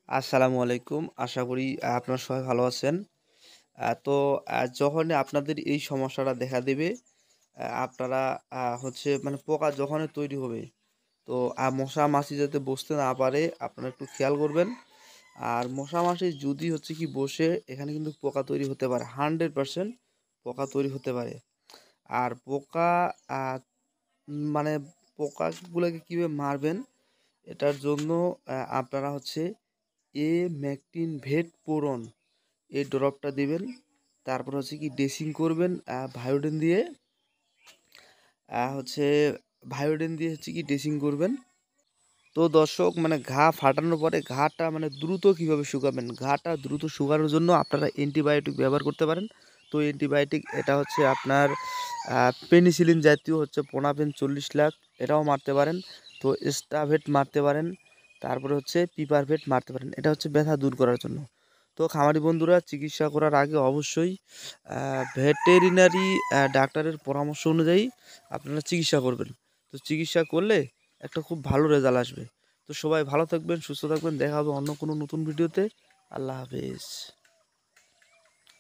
আসসালামু আলাইকুম। আশা করি আপনারা সবাই ভালো আছেন। তো যখনই আপনাদের এই সমস্যাটা দেখা দেবে, আপনারা হচ্ছে মানে পোকা যখনই তৈরি হবে, তো মশা মাছি যাতে বসতে না পারে আপনারা একটু খেয়াল করবেন। আর মশা মাছি যদি হচ্ছে কি বসে, এখানে কিন্তু পোকা তৈরি হতে পারে। 100% পোকা তৈরি হতে পারে। আর পোকা আ মানে পোকাগুলোকে কিভাবে মারবেন, এটার জন্য আপনারা হচ্ছে এমেকটিন ভেট পোরন এই ড্রপটা দিবেন। তারপর হচ্ছে কি ড্রেসিং করবেন ভায়োডিন দিয়ে, হচ্ছে ভায়োডিন দিয়ে হচ্ছে কি ড্রেসিং করবেন। তো দর্শক মানে ঘা ফাটানোর পরে ঘাটা মানে দ্রুত কিভাবে শুকাবেন, ঘাটা দ্রুত শুকানোর জন্য আপনারা অ্যান্টিবায়োটিক ব্যবহার করতে পারেন। তো অ্যান্টিবায়োটিক এটা হচ্ছে আপনার পেনিসিলিন জাতীয় হচ্ছে পোনাপেন 40 লাখ, এটাও মারতে পারেন। তো স্টাভেট মারতে পারেন, তারপরে হচ্ছে পিপারভেট মারতে পারেন, এটা হচ্ছে ব্যথা দূর করার জন্য। তো খামারি বন্ধুরা চিকিৎসা করার আগে অবশ্যই ভেটেরিনারি ডাক্তারের পরামর্শ অনুযায়ী আপনারা চিকিৎসা করবেন। তো চিকিৎসা করলে একটা খুব ভালো রেজাল্ট আসবে। তো সবাই ভালো থাকবেন, সুস্থ থাকবেন। দেখা হবে অন্য কোনো নতুন ভিডিওতে। আল্লাহ হাফেজ।